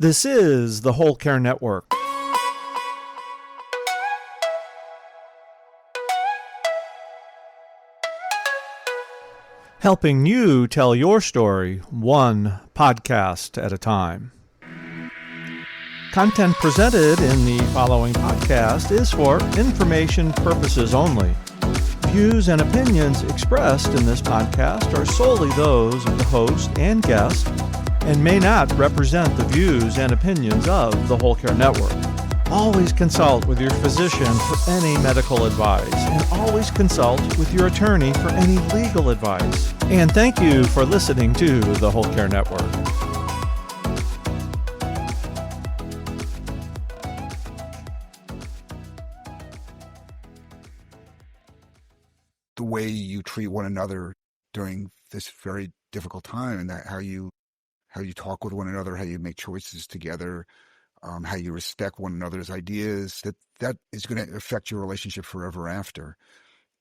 This is the Whole Care Network. Helping you tell your story one podcast at a time. Content presented in the following podcast is for information purposes only. Views and opinions expressed in this podcast are solely those of the host and guest and may not represent the views and opinions of the Whole Care Network. Always consult with your physician for any medical advice, and always consult with your attorney for any legal advice. And thank you for listening to the Whole Care Network. The way you treat one another during this very difficult time, and that how you talk with one another, how you make choices together, how you respect one another's ideas, that is going to affect your relationship forever after.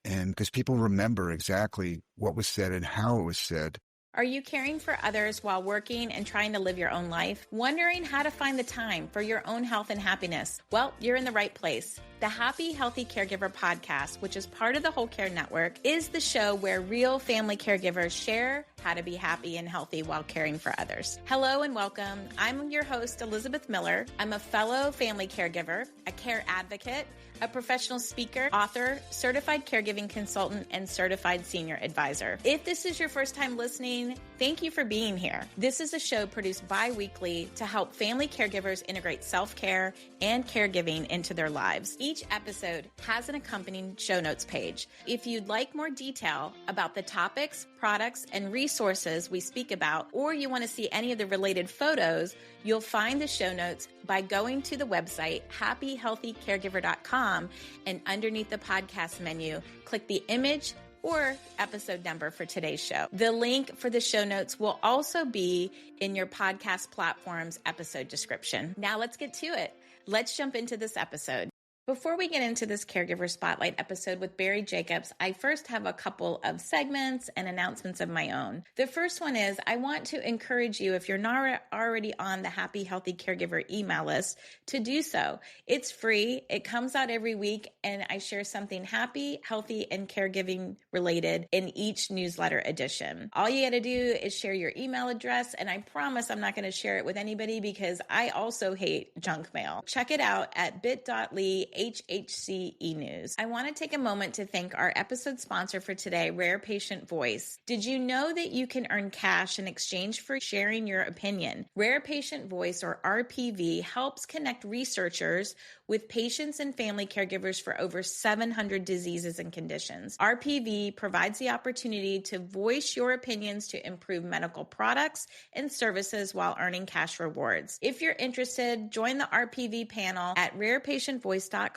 And because people remember exactly what was said and how it was said. Are you caring for others while working and trying to live your own life? Wondering how to find the time for your own health and happiness? Well, you're in the right place. The Happy Healthy Caregiver podcast, which is part of the Whole Care Network, is the show where real family caregivers share how to be happy and healthy while caring for others. Hello and welcome. I'm your host, Elizabeth Miller. I'm a fellow family caregiver, a care advocate, a professional speaker, author, certified caregiving consultant, and certified senior advisor. If this is your first time listening, thank you for being here. This is a show produced bi-weekly to help family caregivers integrate self-care and caregiving into their lives. Each episode has an accompanying show notes page. If you'd like more detail about the topics, products, and resources we speak about, or you want to see any of the related photos, you'll find the show notes by going to the website happyhealthycaregiver.com, and underneath the podcast menu, click the image or episode number for today's show. The link for the show notes will also be in your podcast platform's episode description. Now let's get to it. Let's jump into this episode. Before we get into this Caregiver Spotlight episode with Barry Jacobs, I first have a couple of segments and announcements of my own. The first one is I want to encourage you, if you're not already on the Happy Healthy Caregiver email list, to do so. It's free. It comes out every week, and I share something happy, healthy, and caregiving related in each newsletter edition. All you got to do is share your email address, and I promise I'm not going to share it with anybody because I also hate junk mail. Check it out at bit.ly HHCE News. I want to take a moment to thank our episode sponsor for today, Rare Patient Voice. Did you know that you can earn cash in exchange for sharing your opinion? Rare Patient Voice, or RPV, helps connect researchers with patients and family caregivers for over 700 diseases and conditions. RPV provides the opportunity to voice your opinions to improve medical products and services while earning cash rewards. If you're interested, join the RPV panel at rarepatientvoice.com/happy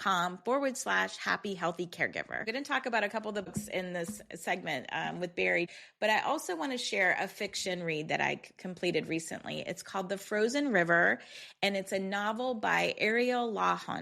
healthy caregiver. I'm going to talk about a couple of the books in this segment with Barry, but I also want to share a fiction read that I completed recently. It's called The Frozen River, and it's a novel by Ariel Lawhon.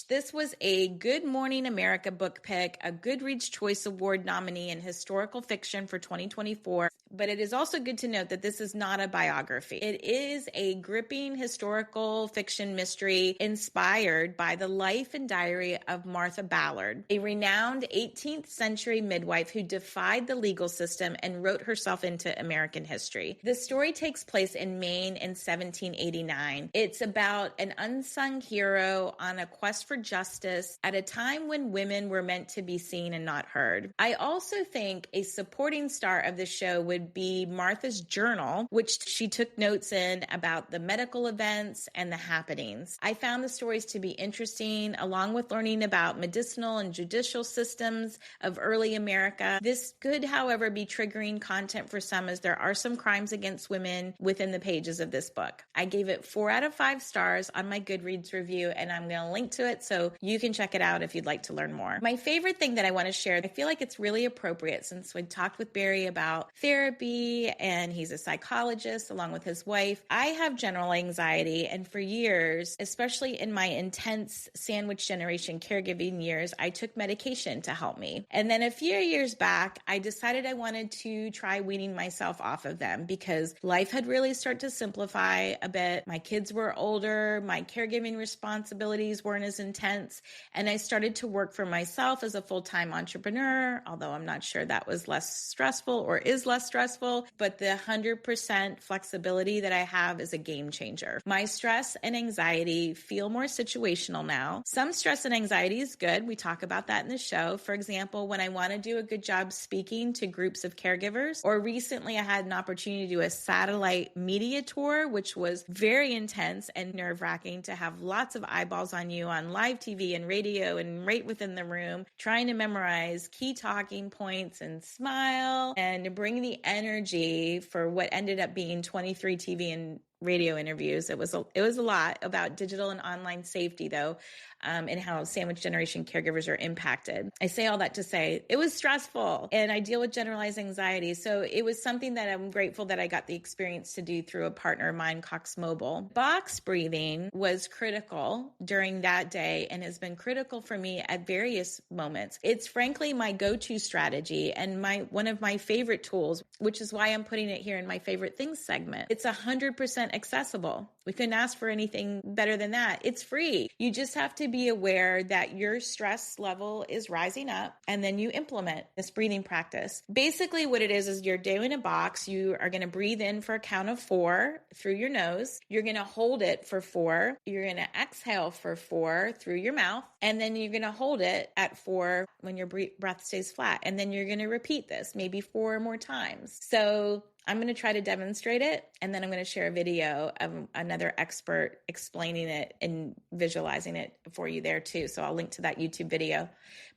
This was a Good Morning America book pick, a Goodreads Choice Award nominee in historical fiction for 2024, but it is also good to note that this is not a biography. It is a gripping historical fiction mystery inspired by the life and diary of Martha Ballard, a renowned 18th century midwife who defied the legal system and wrote herself into American history. The story takes place in Maine in 1789. It's about an unsung hero on a quest for justice at a time when women were meant to be seen and not heard. I also think a supporting star of the show would be Martha's journal, which she took notes in about the medical events and the happenings. I found the stories to be interesting, along with learning about medicinal and judicial systems of early America. This could, however, be triggering content for some, as there are some crimes against women within the pages of this book. I gave it 4 out of 5 stars on my Goodreads review, and I'm going to link to it so you can check it out if you'd like to learn more. My favorite thing that I want to share, I feel like it's really appropriate since we talked with Barry about therapy therapy, and he's a psychologist along with his wife. I have general anxiety, and for years, especially in my intense sandwich generation caregiving years, I took medication to help me. And then a few years back, I decided I wanted to try weaning myself off of them because life had really started to simplify a bit. My kids were older, my caregiving responsibilities weren't as intense, and I started to work for myself as a full-time entrepreneur, although I'm not sure that was less stressful or is less stressful, but the 100% flexibility that I have is a game changer. My stress and anxiety feel more situational now. Some stress and anxiety is good. We talk about that in the show. For example, when I want to do a good job speaking to groups of caregivers, or recently I had an opportunity to do a satellite media tour, which was very intense and nerve-wracking to have lots of eyeballs on you on live TV and radio and right within the room, trying to memorize key talking points and smile and bring the energy for what ended up being 23 TV and radio interviews. It was a lot about digital and online safety, though, and how sandwich generation caregivers are impacted. I say all that to say it was stressful, and I deal with generalized anxiety. So it was something that I'm grateful that I got the experience to do through a partner of mine, Cox Mobile. Box breathing was critical during that day and has been critical for me at various moments. It's frankly my go-to strategy and one of my favorite tools, which is why I'm putting it here in my favorite things segment. It's 100% accessible. We couldn't ask for anything better than that. It's free. You just have to be aware that your stress level is rising up, and then you implement this breathing practice. Basically what it is you're doing a box. You are going to breathe in for a count of 4 through your nose. You're going to hold it for 4. You're going to exhale for 4 through your mouth, and then you're going to hold it at 4 when your breath stays flat. And then you're going to repeat this maybe 4 more times. So I'm going to try to demonstrate it, and then I'm going to share a video of another expert explaining it and visualizing it for you there too. So I'll link to that YouTube video.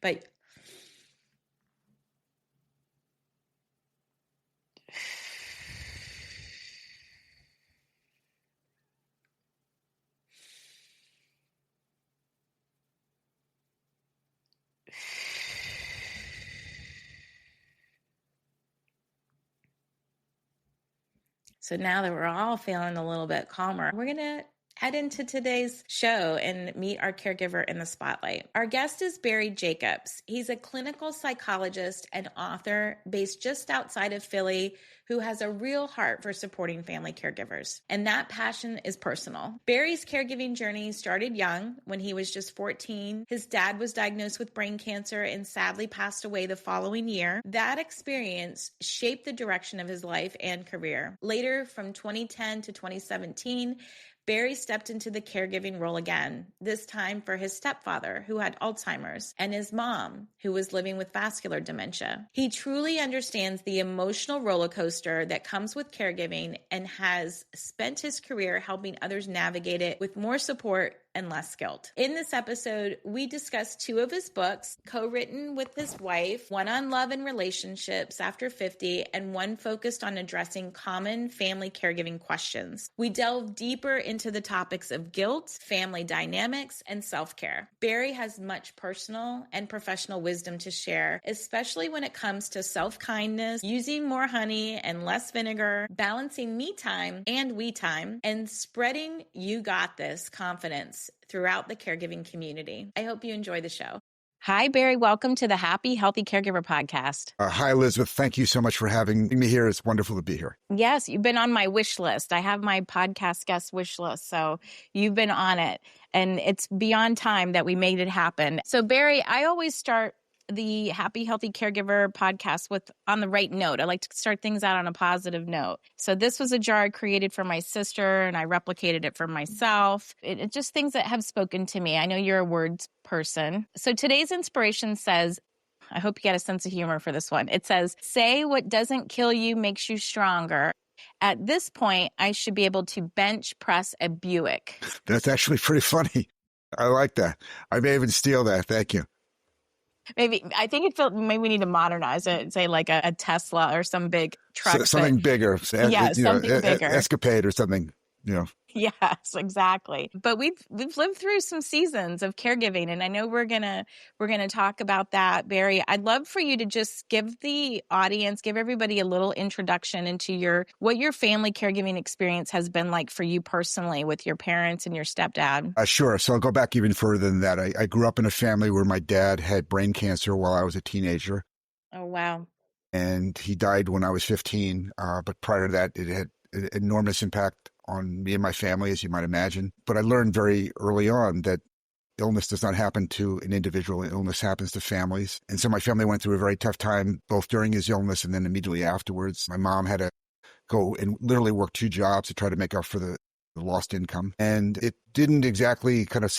But so now that we're all feeling a little bit calmer, we're going to head into today's show and meet our caregiver in the spotlight. Our guest is Barry Jacobs. He's a clinical psychologist and author based just outside of Philly who has a real heart for supporting family caregivers. And that passion is personal. Barry's caregiving journey started young when he was just 14. His dad was diagnosed with brain cancer and sadly passed away the following year. That experience shaped the direction of his life and career. Later, from 2010 to 2017, Barry stepped into the caregiving role again, this time for his stepfather, who had Alzheimer's, and his mom, who was living with vascular dementia. He truly understands the emotional roller coaster that comes with caregiving and has spent his career helping others navigate it with more support and less guilt. In this episode, we discuss 2 of his books, co-written with his wife, one on love and relationships after 50, and one focused on addressing common family caregiving questions. We delve deeper into the topics of guilt, family dynamics, and self-care. Barry has much personal and professional wisdom to share, especially when it comes to self-kindness, using more honey and less vinegar, balancing me time and we time, and spreading you got this confidence throughout the caregiving community. I hope you enjoy the show. Hi, Barry. Welcome to the Happy, Healthy Caregiver podcast. Hi, Elizabeth. Thank you so much for having me here. It's wonderful to be here. Yes, you've been on my wish list. I have my podcast guest wish list, so you've been on it, and it's beyond time that we made it happen. So, Barry, I always start the Happy Healthy Caregiver podcast with on the right note. I like to start things out on a positive note. So this was a jar I created for my sister, and I replicated it for myself. It's just things that have spoken to me. I know you're a words person. So today's inspiration says, I hope you get a sense of humor for this one. It says, say what doesn't kill you makes you stronger. At this point, I should be able to bench press a Buick. That's actually pretty funny. I like that. I may even steal that. Thank you. Maybe I think it felt maybe we need to modernize it and say like a Tesla or some big truck. Something bigger. Yeah, something bigger. Escapade or something. Yes, exactly. But we've lived through some seasons of caregiving, and I know we're gonna talk about that, Barry. I'd love for you to just give the audience, give everybody a little introduction into what your family caregiving experience has been like for you personally with your parents and your stepdad. Sure. So I'll go back even further than that. I grew up in a family where my dad had brain cancer while I was a teenager, Oh, wow. and he died when I was 15. But prior to that, it had an enormous impact on me and my family, as you might imagine. But I learned very early on that illness does not happen to an individual. Illness happens to families. And so my family went through a very tough time, both during his illness and then immediately afterwards. My mom had to go and literally work 2 jobs to try to make up for the lost income. And it didn't exactly kind of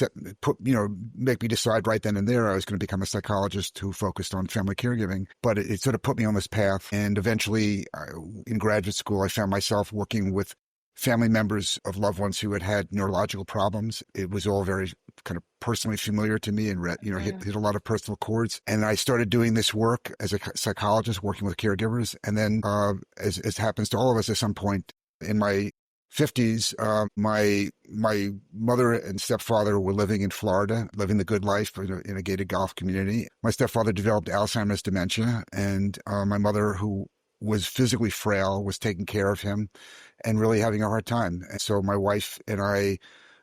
make me decide right then and there I was going to become a psychologist who focused on family caregiving. But it sort of put me on this path. And eventually in graduate school, I found myself working with family members of loved ones who had neurological problems. It was all very kind of personally familiar to me and hit a lot of personal chords. And I started doing this work as a psychologist, working with caregivers. And then as happens to all of us at some point in my 50s, my mother and stepfather were living in Florida, living the good life in a gated golf community. My stepfather developed Alzheimer's dementia, and my mother, who was physically frail, was taking care of him and really having a hard time. And so my wife and I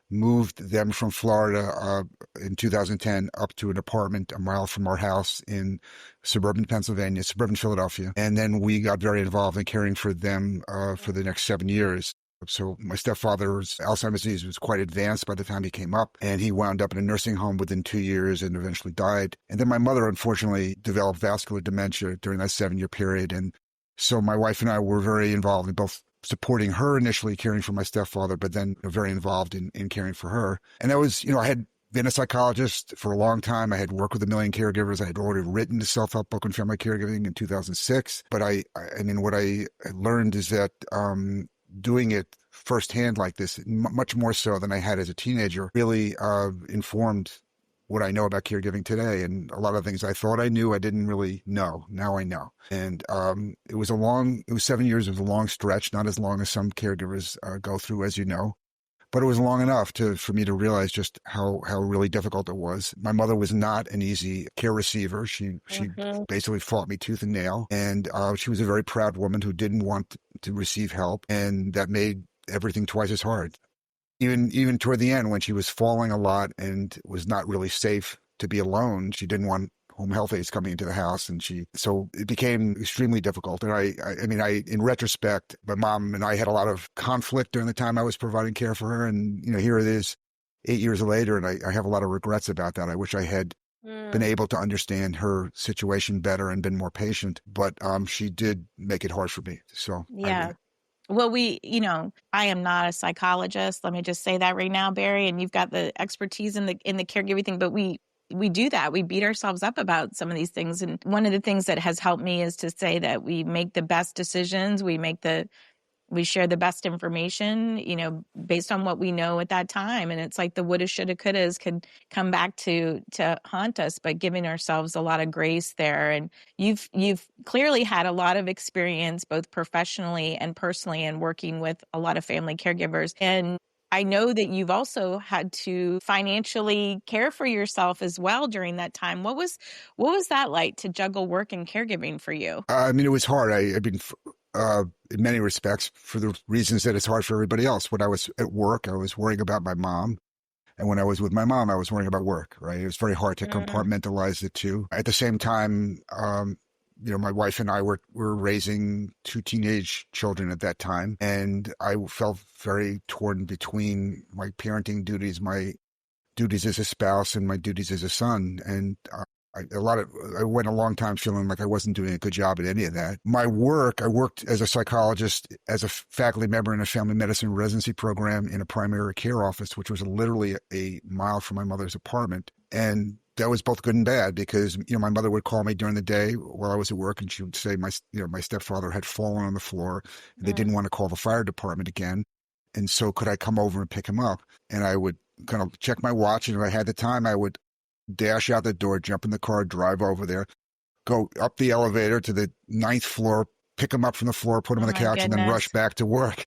moved them from Florida in 2010 up to an apartment a mile from our house in suburban Philadelphia. And then we got very involved in caring for them for the next 7 years. So my stepfather's Alzheimer's disease was quite advanced by the time he came up, and he wound up in a nursing home within 2 years and eventually died. And then my mother, unfortunately, developed vascular dementia during that 7-year period. And so my wife and I were very involved in both supporting her initially, caring for my stepfather, but then very involved in caring for her. And that was, I had been a psychologist for a long time. I had worked with a million caregivers. I had already written a self-help book on family caregiving in 2006. But I mean, what I learned is that doing it firsthand like this, much more so than I had as a teenager, really informed what I know about caregiving today. And a lot of things I thought I knew, I didn't really know. Now I know. And it was 7 years of a long stretch, not as long as some caregivers go through, as you know. But it was long enough for me to realize just how really difficult it was. My mother was not an easy care receiver. She basically fought me tooth and nail. And she was a very proud woman who didn't want to receive help. And that made everything twice as hard. Even toward the end, when she was falling a lot and was not really safe to be alone, she didn't want home health aides coming into the house, so it became extremely difficult. And I mean, in retrospect, my mom and I had a lot of conflict during the time I was providing care for her, and here it is, 8 years later, and I have a lot of regrets about that. I wish I had been able to understand her situation better and been more patient, but she did make it hard for me. So yeah. Well, I am not a psychologist. Let me just say that right now, Barry, and you've got the expertise in the caregiving thing, but we do that. We beat ourselves up about some of these things. And one of the things that has helped me is to say that we make the best decisions. We share the best information, based on what we know at that time. And it's like the woulda, shoulda, couldas could come back to haunt us, but giving ourselves a lot of grace there. And you've clearly had a lot of experience, both professionally and personally, and working with a lot of family caregivers. And I know that you've also had to financially care for yourself as well during that time. What was that like to juggle work and caregiving for you? I mean, it was hard. In many respects, for the reasons that it's hard for everybody else. When I was at work, I was worrying about my mom. And when I was with my mom, I was worrying about work, right? It was very hard to compartmentalize the two. At the same time, my wife and I were raising 2 teenage children at that time. And I felt very torn between my parenting duties, my duties as a spouse, and my duties as a son. And I went a long time feeling like I wasn't doing a good job at any of that. My work, I worked as a psychologist, as a faculty member in a family medicine residency program in a primary care office, which was literally a mile from my mother's apartment. And that was both good and bad because, my mother would call me during the day while I was at work, and she would say my stepfather had fallen on the floor and they didn't want to call the fire department again. And so could I come over and pick him up? And I would kind of check my watch, and if I had the time, I would dash out the door, jump in the car, drive over there, go up the elevator to the 9th floor, pick him up from the floor, put him on the couch, and then rush back to work.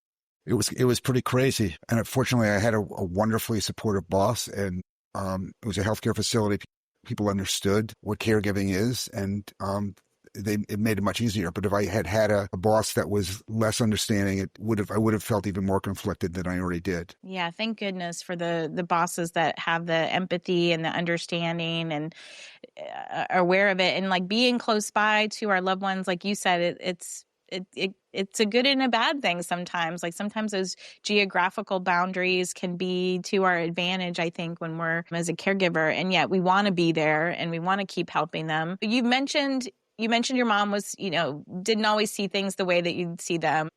It was pretty crazy. And unfortunately, I had a wonderfully supportive boss, and it was a healthcare facility. People understood what caregiving is, and it made it much easier. But if I had had a boss that was less understanding, I would have felt even more conflicted than I already did. Yeah, thank goodness for the bosses that have the empathy and the understanding and are aware of it, and like being close by to our loved ones. Like you said, it's a good and a bad thing sometimes. Like sometimes those geographical boundaries can be to our advantage, I think, when we're as a caregiver, and yet we want to be there and we want to keep helping them. But you mentioned your mom was, didn't always see things the way that you'd see them.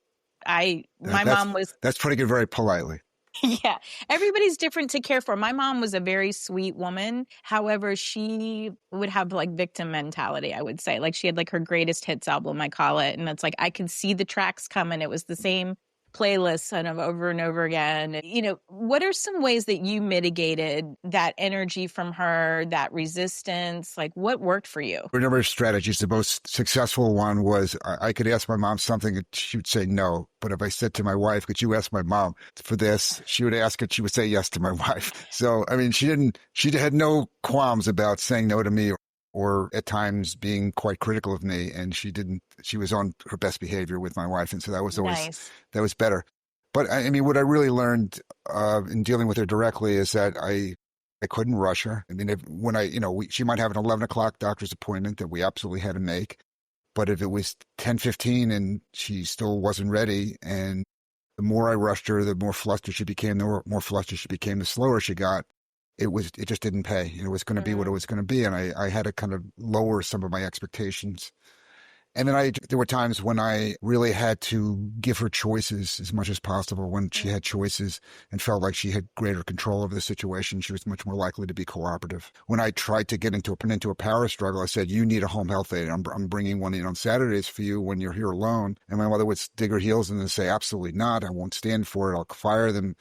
My mom was. That's putting it very politely. Yeah, everybody's different to care for. My mom was a very sweet woman. However, she would have like victim mentality, I would say. Like she had like her greatest hits album, I call it. And it's like I could see the tracks coming. It was the same playlist kind of over and over again. What are some ways that you mitigated that energy from her, that resistance? Like what worked for you? There were a number of strategies. The most successful one was I could ask my mom something and she would say no. But if I said to my wife, could you ask my mom for this? She would ask it. She would say yes to my wife. So, I mean, she had no qualms about saying no to me or at times being quite critical of me. And she was on her best behavior with my wife. And so that was always, nice. That was better. But I mean, what I really learned in dealing with her directly is that I couldn't rush her. I mean, she might have an 11 o'clock doctor's appointment that we absolutely had to make. But if it was 10:15 and she still wasn't ready, and the more I rushed her, the more flustered she became, the slower she got. It just didn't pay. It was going to be what it was going to be. And I had to kind of lower some of my expectations. And then there were times when I really had to give her choices as much as possible. When she had choices and felt like she had greater control over the situation, she was much more likely to be cooperative. When I tried to get into a power struggle, I said, you need a home health aide. I'm bringing one in on Saturdays for you when you're here alone. And my mother would dig her heels in and say, absolutely not. I won't stand for it. I'll fire them.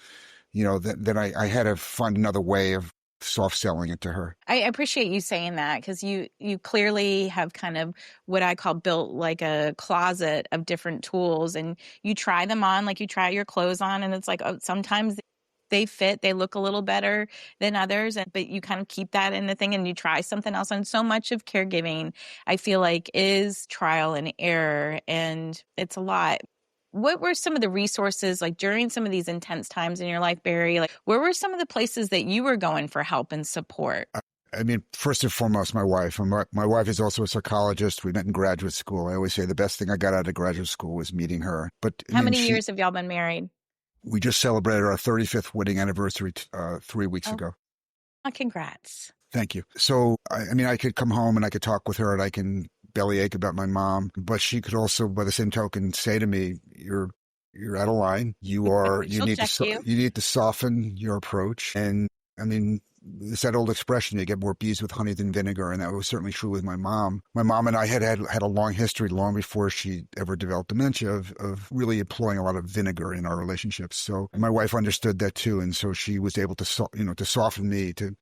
Then I had to find another way of soft selling it to her. I appreciate you saying that, because you clearly have kind of what I call built like a closet of different tools, and you try them on, like you try your clothes on, and it's like, oh, sometimes they fit, they look a little better than others, but you kind of keep that in the thing and you try something else. And so much of caregiving, I feel like, is trial and error, and it's a lot. What were some of the resources, like during some of these intense times in your life, Barry? Like, where were some of the places that you were going for help and support? I mean, first and foremost, my wife. My wife is also a psychologist. We met in graduate school. I always say the best thing I got out of graduate school was meeting her. But how many years have y'all been married? We just celebrated our 35th wedding anniversary 3 weeks ago. Oh, congrats. Thank you. So, I mean, I could come home and I could talk with her and I can bellyache about my mom, but she could also, by the same token, say to me, you're out of line. You need to soften your approach. And I mean, it's that old expression, you get more bees with honey than vinegar. And that was certainly true with my mom. My mom and I had a long history, long before she ever developed dementia, of really employing a lot of vinegar in our relationships. So my wife understood that too. And so she was able to soften me, to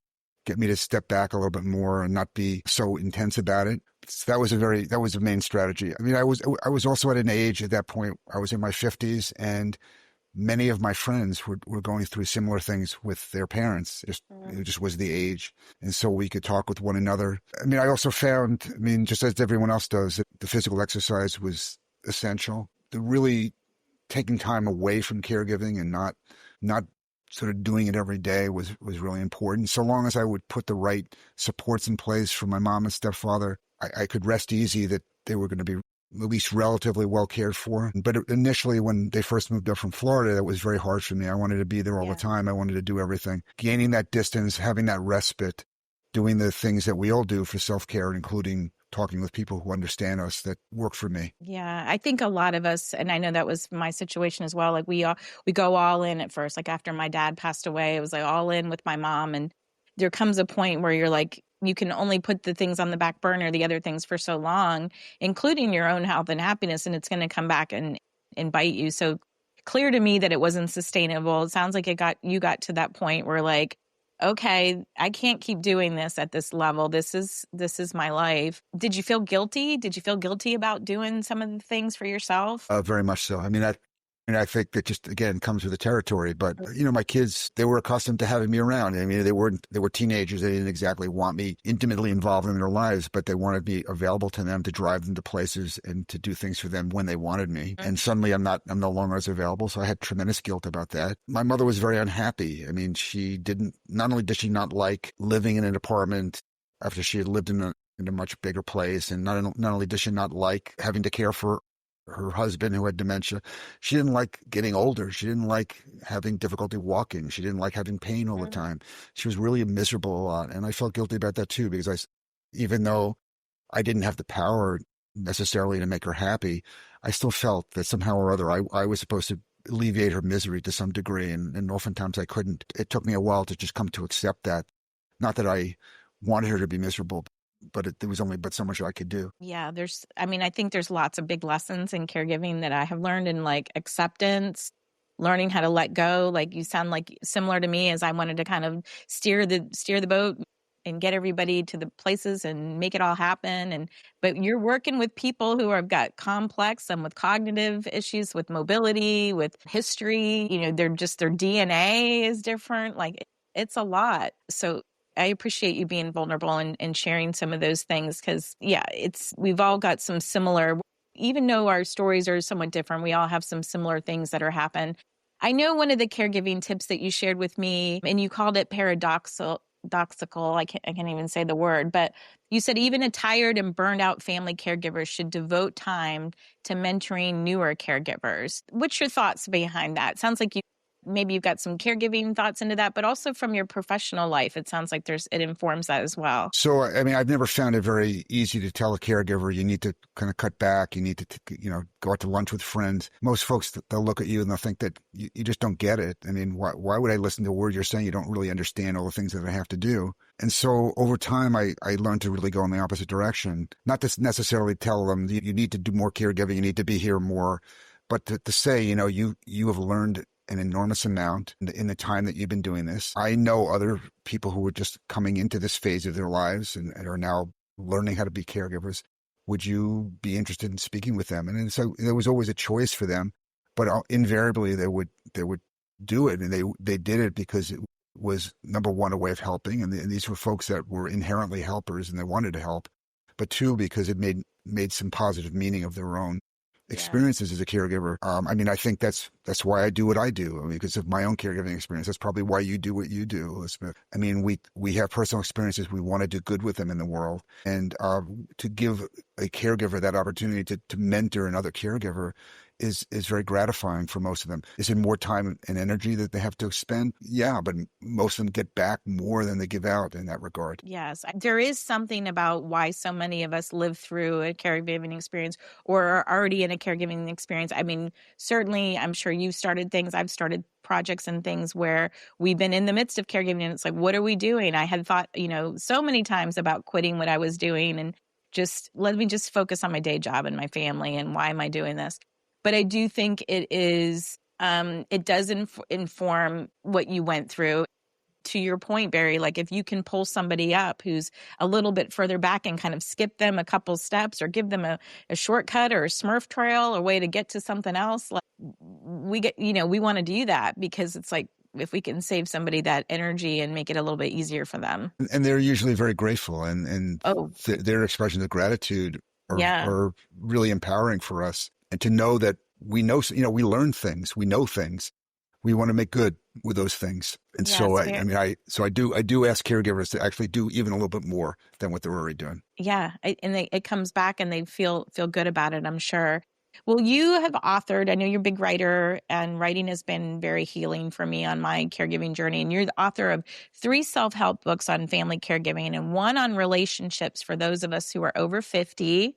get me to step back a little bit more and not be so intense about it. So that was a main strategy. I mean, I was also at an age at that point, I was in my 50s, and many of my friends were going through similar things with their parents. It just was the age. And so we could talk with one another. I mean, I also found, just as everyone else does, that the physical exercise was essential. The really taking time away from caregiving and not sort of doing it every day was really important. So long as I would put the right supports in place for my mom and stepfather, I could rest easy that they were going to be at least relatively well cared for. But initially, when they first moved up from Florida, that was very hard for me. I wanted to be there all the time. I wanted to do everything. Gaining that distance, having that respite, doing the things that we all do for self-care, including talking with people who understand us, that worked for me. Yeah, I think a lot of us, and I know that was my situation as well, like we go all in at first. Like after my dad passed away, it was like all in with my mom. And there comes a point where you're like, you can only put the things on the back burner, the other things, for so long, including your own health and happiness, and it's going to come back and bite you. So clear to me that it wasn't sustainable. It sounds like you got to that point where like, okay, I can't keep doing this at this level. This is my life. Did you feel guilty? Did you feel guilty about doing some of the things for yourself? Very much so. I mean, And I think that just, again, comes with the territory. But, my kids, they were accustomed to having me around. I mean, they were teenagers. They didn't exactly want me intimately involved in their lives, but they wanted me available to them to drive them to places and to do things for them when they wanted me. And suddenly I'm no longer as available. So I had tremendous guilt about that. My mother was very unhappy. I mean, not only did she not like living in an apartment after she had lived in a much bigger place, and not only did she not like having to care for her husband who had dementia, she didn't like getting older. She didn't like having difficulty walking. She didn't like having pain all the time. She was really miserable a lot. And I felt guilty about that too, because even though I didn't have the power necessarily to make her happy, I still felt that somehow or other I was supposed to alleviate her misery to some degree. And oftentimes I couldn't. It took me a while to just come to accept that. Not that I wanted her to be miserable, but there was only but so much I could do. Yeah, I think there's lots of big lessons in caregiving that I have learned in like acceptance, learning how to let go. Like you sound like similar to me, as I wanted to kind of steer the boat and get everybody to the places and make it all happen. But you're working with people who have got complex, some with cognitive issues, with mobility, with history, their DNA is different. Like it's a lot. So I appreciate you being vulnerable and sharing some of those things, because we've all got some similar, even though our stories are somewhat different, we all have some similar things that are happening. I know one of the caregiving tips that you shared with me, and you called it paradoxical. I can't even say the word, but you said even a tired and burned out family caregiver should devote time to mentoring newer caregivers. What's your thoughts behind that? Sounds like maybe you've got some caregiving thoughts into that, but also from your professional life, it sounds like it informs that as well. So, I mean, I've never found it very easy to tell a caregiver you need to kind of cut back. You need to, go out to lunch with friends. Most folks, they'll look at you and they'll think that you just don't get it. I mean, why would I listen to a word you're saying? You don't really understand all the things that I have to do. And so over time, I learned to really go in the opposite direction. Not to necessarily tell them you need to do more caregiving, you need to be here more, but to say, you have learned an enormous amount in the time that you've been doing this. I know other people who are just coming into this phase of their lives and are now learning how to be caregivers. Would you be interested in speaking with them? And so there was always a choice for them, but invariably they would do it, and they did it because it was, number one, a way of helping, and these were folks that were inherently helpers and they wanted to help, but two, because it made some positive meaning of their own experiences as a caregiver. I mean, I think that's why I do what I do. I mean, because of my own caregiving experience. That's probably why you do what you do, Elizabeth. I mean, we have personal experiences. We want to do good with them in the world. And to give a caregiver that opportunity to mentor another caregiver is very gratifying for most of them. Is it more time and energy that they have to expend? Yeah, but most of them get back more than they give out in that regard. Yes, there is something about why so many of us live through a caregiving experience or are already in a caregiving experience. I mean, certainly, I'm sure you've started things. I've started projects and things where we've been in the midst of caregiving, and it's like, what are we doing? I had thought, so many times about quitting what I was doing and just let me just focus on my day job and my family, and why am I doing this? But I do think it does inform what you went through. To your point, Barry, like if you can pull somebody up who's a little bit further back and kind of skip them a couple steps, or give them a shortcut or a Smurf trail, or way to get to something else, like we want to do that, because it's like, if we can save somebody that energy and make it a little bit easier for them. And they're usually very grateful, and their expressions of gratitude are really empowering for us. And to know that we know, we learn things, we know things, we want to make good with those things. And so I do ask caregivers to actually do even a little bit more than what they're already doing. Yeah. It comes back and they feel good about it, I'm sure. Well, you have authored, I know you're a big writer, and writing has been very healing for me on my caregiving journey. And you're the author of 3 self-help books on family caregiving and 1 on relationships for those of us who are over 50.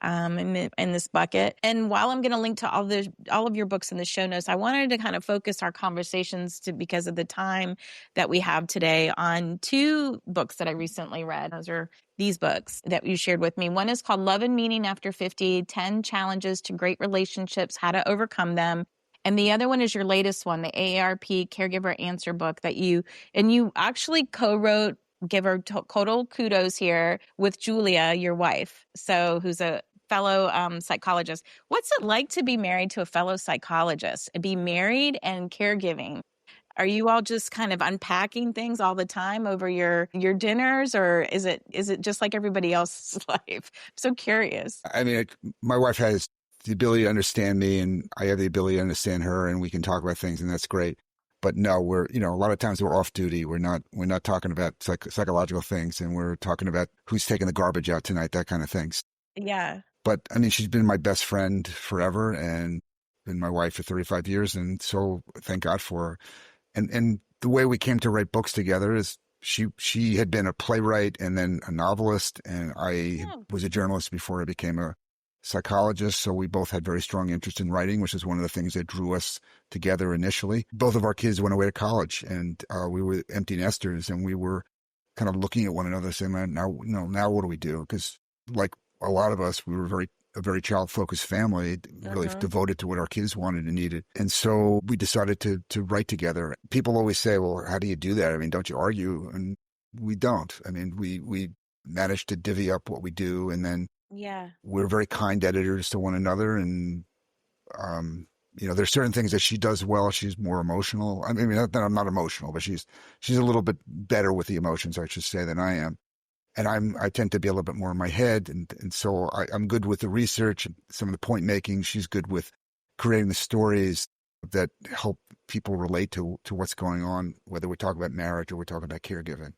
In this bucket. And while I'm going to link to all of your books in the show notes, I wanted to kind of focus our conversations because of the time that we have today, on 2 books that I recently read. Those are these books that you shared with me. One is called Love and Meaning After 50, 10 Challenges to Great Relationships, How to Overcome Them. And the other one is your latest one, the AARP Caregiver Answer book that you actually co-wrote. Give her total kudos here with Julia, your wife. So who's a fellow psychologist. What's it like to be married to a fellow psychologist? Be married and caregiving. Are you all just kind of unpacking things all the time over your dinners, or is it just like everybody else's life? I'm so curious. I mean, my wife has the ability to understand me, and I have the ability to understand her, and we can talk about things, and that's great. But no, a lot of times we're off duty. We're not talking about psychological things, and we're talking about who's taking the garbage out tonight, that kind of things. Yeah. But I mean, she's been my best friend forever, and been my wife for 35 years, and so thank God for her. And the way we came to write books together is she had been a playwright and then a novelist, and I was a journalist before I became a psychologist. So we both had very strong interest in writing, which is one of the things that drew us together initially. Both of our kids went away to college, and we were empty nesters, and we were kind of looking at one another saying, "Man, now what do we do?" Because like a lot of us, we were a very child-focused family, really devoted to what our kids wanted and needed. And so we decided to write together. People always say, well, how do you do that? I mean, don't you argue? And we don't. I mean, we managed to divvy up what we do, and then we're very kind editors to one another. And, there's certain things that she does well. She's more emotional. I mean, not that I'm not emotional, but she's a little bit better with the emotions, I should say, than I am. And I tend to be a little bit more in my head. And so I'm good with the research and some of the point making. She's good with creating the stories that help people relate to what's going on, whether we talk about marriage or we're talking about caregiving.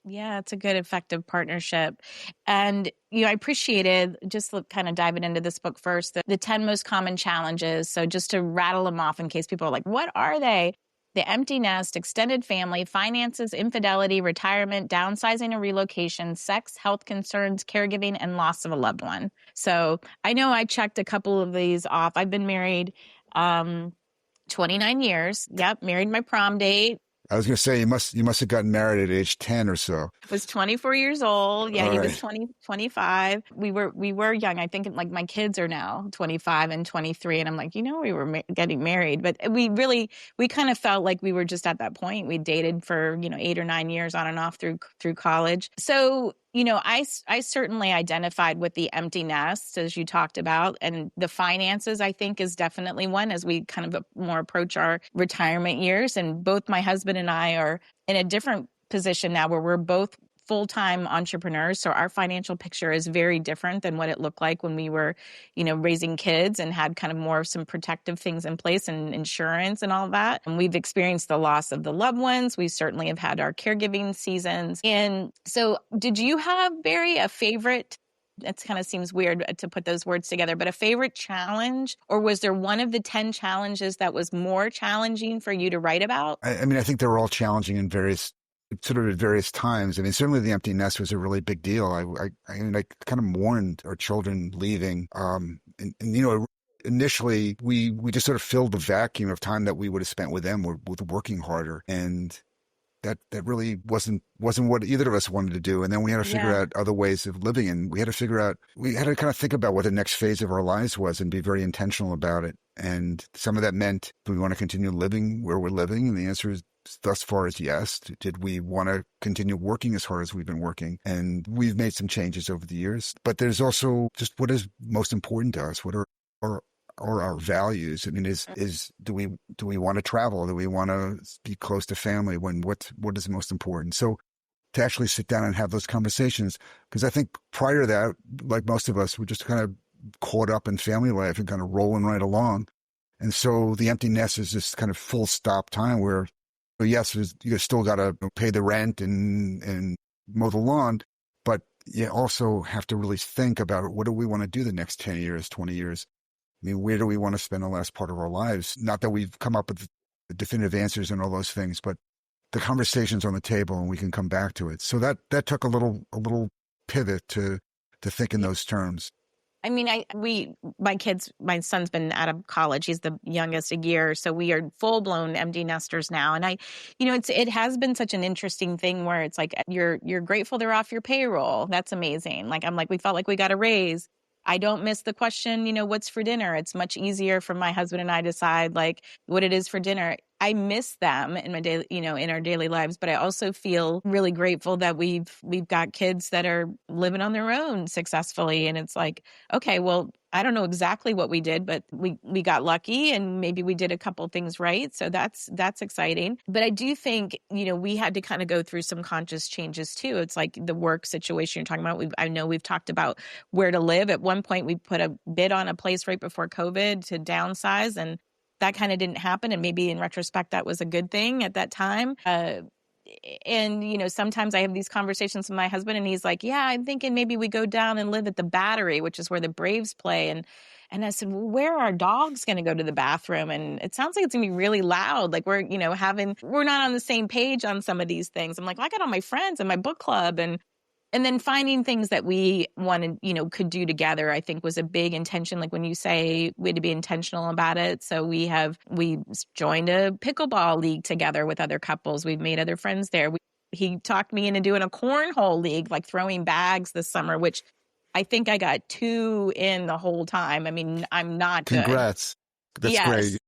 Yeah, it's a good, effective partnership. And, I appreciated just kind of diving into this book first, the 10 most common challenges. So just to rattle them off in case people are like, what are they? The empty nest, extended family, finances, infidelity, retirement, downsizing or relocation, sex, health concerns, caregiving, and loss of a loved one. So I know I checked a couple of these off. I've been married 29 years. Yep, married my prom date. I was going to say, you must have gotten married at age 10 or so. I was 24 years old. Yeah, All he right. was 25. We were young. I think like my kids are now 25 and 23. And I'm like, we were getting married. But we kind of felt like we were just at that point. We dated for, 8 or 9 years on and off through college. So, I certainly identified with the empty nest, as you talked about, and the finances, I think, is definitely one as we kind of more approach our retirement years. And both my husband and I are in a different position now where we're both full-time entrepreneurs. So our financial picture is very different than what it looked like when we were, raising kids and had kind of more of some protective things in place and insurance and all that. And we've experienced the loss of the loved ones. We certainly have had our caregiving seasons. And so did you have, Barry, a favorite? It kind of seems weird to put those words together, but a favorite challenge? Or was there one of the 10 challenges that was more challenging for you to write about? I mean, I think they were all challenging in various times. I mean, certainly the empty nest was a really big deal. I kind of mourned our children leaving. Initially we just sort of filled the vacuum of time that we would have spent with them with working harder. And that really wasn't what either of us wanted to do. And then we had to figure out other ways of living. And we had to kind of think about what the next phase of our lives was and be very intentional about it. And some of that meant, do we want to continue living where we're living? And the answer is, thus far is yes. Did we want to continue working as hard as we've been working? And we've made some changes over the years. But there's also just what is most important to us. What are our values? I mean, do we want to travel? Do we want to be close to family? What is most important? So to actually sit down and have those conversations, because I think prior to that, like most of us, we're just kind of caught up in family life and kind of rolling right along. And so the empty nest is this kind of full stop time where, yes, you still got to pay the rent and mow the lawn, but you also have to really think about what do we want to do the next 10 years, 20 years? I mean, where do we want to spend the last part of our lives? Not that we've come up with the definitive answers and all those things, but the conversation's on the table and we can come back to it. So that took a little pivot to think in those terms. I mean, my son's been out of college. He's the youngest a year. So we are full blown empty nesters now. And it has been such an interesting thing where it's like, you're grateful they're off your payroll. That's amazing. Like, we felt like we got a raise. I don't miss the question, what's for dinner? It's much easier for my husband and I to decide like what it is for dinner. I miss them in my daily, in our daily lives, but I also feel really grateful that we've got kids that are living on their own successfully. And it's like, okay, well, I don't know exactly what we did, but we got lucky and maybe we did a couple things right. So that's exciting. But I do think, we had to kind of go through some conscious changes too. It's like the work situation you're talking about. I know we've talked about where to live. At one point, we put a bid on a place right before COVID to downsize, and that kind of didn't happen. And maybe in retrospect, that was a good thing at that time. And sometimes I have these conversations with my husband and he's like, yeah, I'm thinking maybe we go down and live at the Battery, which is where the Braves play. And I said, well, where are our dogs going to go to the bathroom? And it sounds like it's going to be really loud. Like we're not on the same page on some of these things. I'm like, well, I got all my friends and my book club, and then finding things that we wanted, could do together, I think was a big intention. Like when you say we had to be intentional about it. So we joined a pickleball league together with other couples. We've made other friends there. He talked me into doing a cornhole league, like throwing bags this summer, which I think I got 2 in the whole time. I mean, I'm not good. Congrats. That's Yes. great.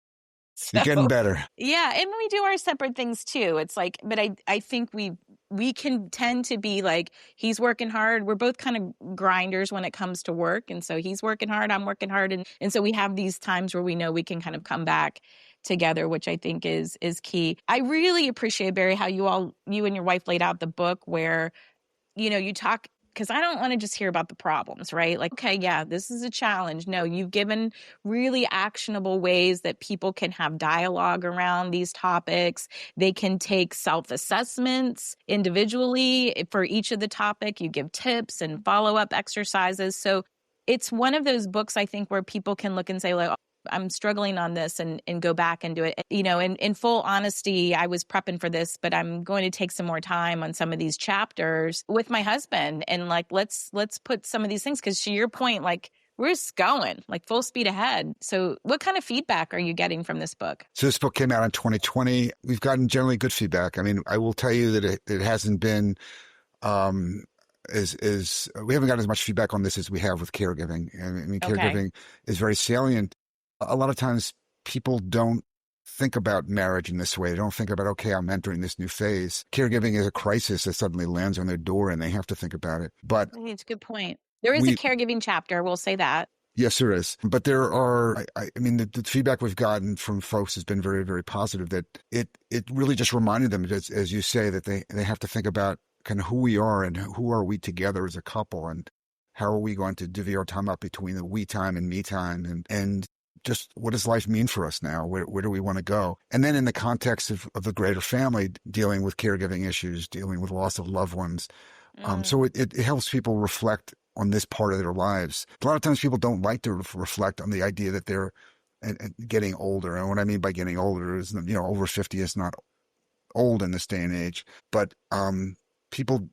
You're getting better. Yeah. And we do our separate things too. It's like, but I think we can tend to be like, he's working hard. We're both kind of grinders when it comes to work. And so he's working hard, I'm working hard. And so we have these times where we know we can kind of come back together, which I think is key. I really appreciate, Barry, how you and your wife laid out the book where, you talk, because I don't want to just hear about the problems, right? Like, okay, yeah, this is a challenge. No, you've given really actionable ways that people can have dialogue around these topics. They can take self-assessments individually for each of the topic. You give tips and follow-up exercises. So it's one of those books, I think, where people can look and say, like, I'm struggling on this and go back and do it. In full honesty, I was prepping for this, but I'm going to take some more time on some of these chapters with my husband. And like, let's put some of these things, because to your point, like we're just going like full speed ahead. So what kind of feedback are you getting from this book? So this book came out in 2020. We've gotten generally good feedback. I mean, I will tell you that it hasn't been, we haven't gotten as much feedback on this as we have with caregiving. I mean, caregiving is very salient. A lot of times people don't think about marriage in this way. They don't think about, okay, I'm entering this new phase. Caregiving is a crisis that suddenly lands on their door and they have to think about it. But I think it's a good point. There is a caregiving chapter. We'll say that. Yes, there is. But there are, I mean, the feedback we've gotten from folks has been very, very positive, that it really just reminded them, as you say, that they have to think about kind of who we are and who are we together as a couple, and how are we going to divvy our time up between the we time and me time, and just what does life mean for us now? Where do we want to go? And then in the context of the greater family, dealing with caregiving issues, dealing with loss of loved ones. So it helps people reflect on this part of their lives. A lot of times people don't like to reflect on the idea that they're getting older. And what I mean by getting older is, over 50 is not old in this day and age. But people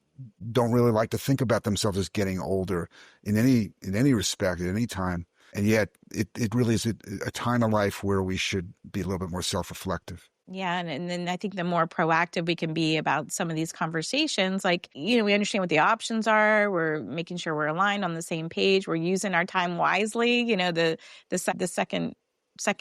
don't really like to think about themselves as getting older in any respect at any time. And yet it really is a time of life where we should be a little bit more self-reflective. Yeah. And then I think the more proactive we can be about some of these conversations, like, we understand what the options are. We're making sure we're aligned on the same page. We're using our time wisely, the second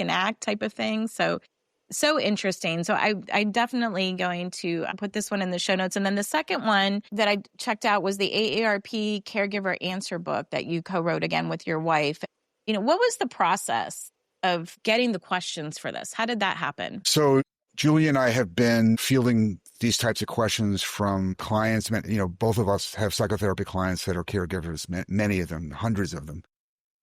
act type of thing. So interesting. So I definitely going to put this one in the show notes. And then the second one that I checked out was the AARP Caregiver Answer book that you co-wrote again with your wife. What was the process of getting the questions for this? How did that happen? So Julie and I have been fielding these types of questions from clients. Both of us have psychotherapy clients that are caregivers, many of them, hundreds of them.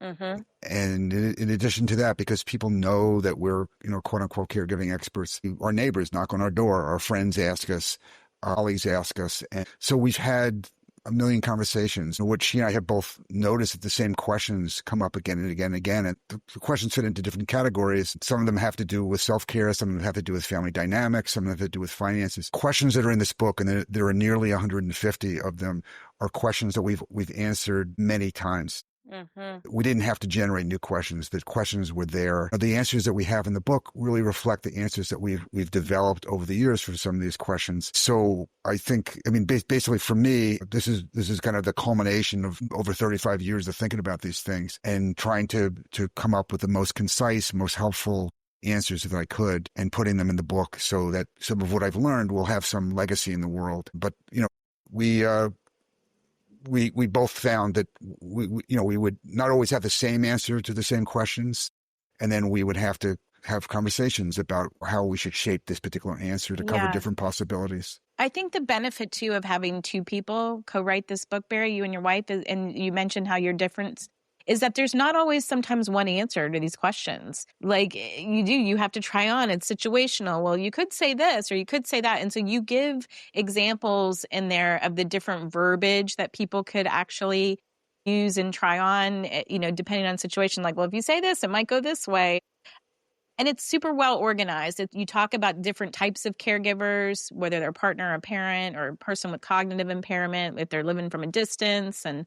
Mm-hmm. And in addition to that, because people know that we're, quote unquote, caregiving experts, our neighbors knock on our door, our friends ask us, our colleagues ask us. And so we've had a million conversations in which she and I have both noticed that the same questions come up again and again and again. And the questions fit into different categories. Some of them have to do with self-care. Some of them have to do with family dynamics. Some of them have to do with finances. Questions that are in this book, and there are nearly 150 of them, are questions that we've answered many times. Mm-hmm. We didn't have to generate new questions. The questions were there. The answers that we have in the book really reflect the answers that we've developed over the years for some of these questions. So I think, basically for me, this is kind of the culmination of over 35 years of thinking about these things and trying to come up with the most concise, most helpful answers if I could, and putting them in the book so that some of what I've learned will have some legacy in the world. But, we both found that we would not always have the same answer to the same questions. And then we would have to have conversations about how we should shape this particular answer to cover different possibilities. I think the benefit, too, of having two people co-write this book, Barry, you and your wife, and you mentioned how you're different, is that there's not always sometimes one answer to these questions. Like you have to try on. It's situational. Well, you could say this or you could say that. And so you give examples in there of the different verbiage that people could actually use and try on, depending on situation. Like, well, if you say this, it might go this way. And it's super well organized. You talk about different types of caregivers, whether they're a partner, a parent, or a person with cognitive impairment, if they're living from a distance and,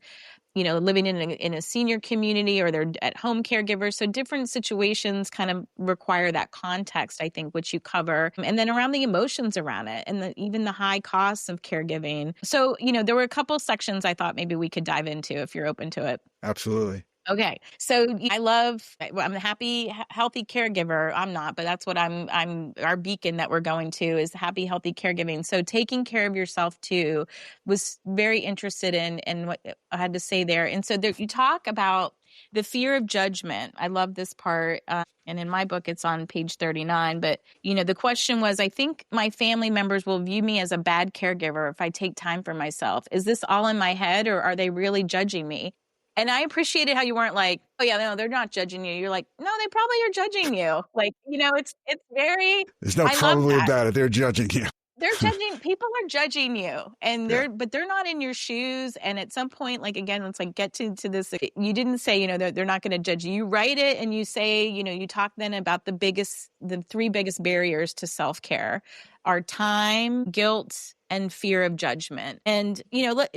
living in a senior community, or they're at home caregivers. So different situations kind of require that context, I think, which you cover. And then around the emotions around it and even the high costs of caregiving. So, there were a couple sections I thought maybe we could dive into if you're open to it. Absolutely. Okay. So I'm a happy, healthy caregiver. I'm not, but that's what I'm our beacon that we're going to is happy, healthy caregiving. So taking care of yourself too was very interested in what I had to say there. And so you talk about the fear of judgment. I love this part. And in my book, it's on page 39. But, the question was, I think my family members will view me as a bad caregiver if I take time for myself. Is this all in my head, or are they really judging me? And I appreciated how you weren't like, oh yeah, no, they're not judging you. You're like, no, they probably are judging you. Like, it's very, there's no probably about it. They're judging you. They're judging, people are judging you, and but they're not in your shoes. And at some point, like, again, it's like, get to this, you didn't say, they're not going to judge you. You write it and you say, you talk then about the three biggest barriers to self-care are time, guilt, and fear of judgment. And,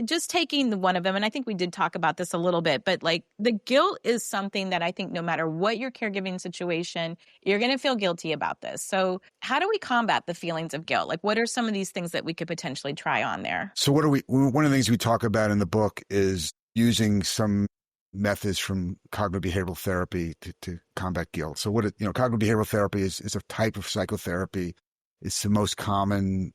just taking the one of them, and I think we did talk about this a little bit, but like the guilt is something that I think no matter what your caregiving situation, you're going to feel guilty about this. So how do we combat the feelings of guilt? Like, what are some of these things that we could potentially try on there? So one of the things we talk about in the book is using some methods from cognitive behavioral therapy to combat guilt. So cognitive behavioral therapy is a type of psychotherapy. It's the most common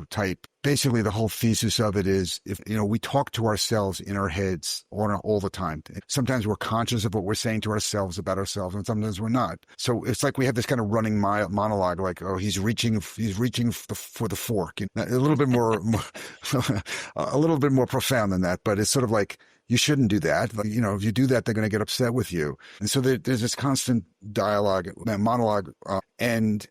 type. Basically, the whole thesis of it is, if we talk to ourselves in our heads all the time. Sometimes we're conscious of what we're saying to ourselves about ourselves, and sometimes we're not. So it's like we have this kind of running monologue, like, oh, he's reaching for the fork. A little bit more, a little bit more profound than that, but it's sort of like, you shouldn't do that. Like, if you do that, they're going to get upset with you. And so there's this constant dialogue, monologue, and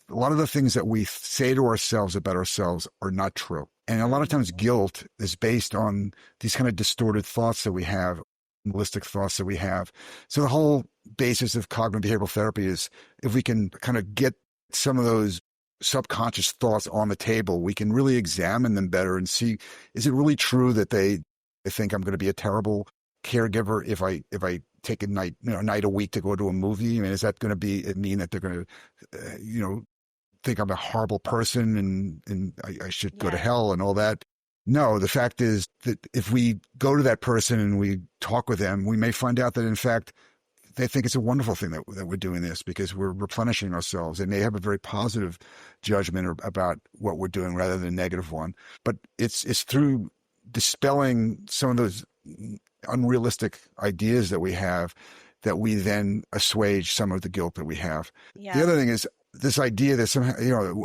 a lot of the things that we say to ourselves about ourselves are not true. And a lot of times guilt is based on these kind of distorted thoughts that we have, holistic thoughts that we have. So the whole basis of cognitive behavioral therapy is if we can kind of get some of those subconscious thoughts on the table, we can really examine them better and see, is it really true that they think I'm going to be a terrible caregiver if I take a night a week to go to a movie? I mean, is that going to mean that they're going to, think I'm a horrible person and I should go to hell and all that? No, the fact is that if we go to that person and we talk with them, we may find out that, in fact, they think it's a wonderful thing that we're doing this because we're replenishing ourselves. They may have a very positive judgment about what we're doing rather than a negative one. But it's through dispelling some of those unrealistic ideas that we have that we then assuage some of the guilt that we have. Yeah. The other thing is this idea that somehow,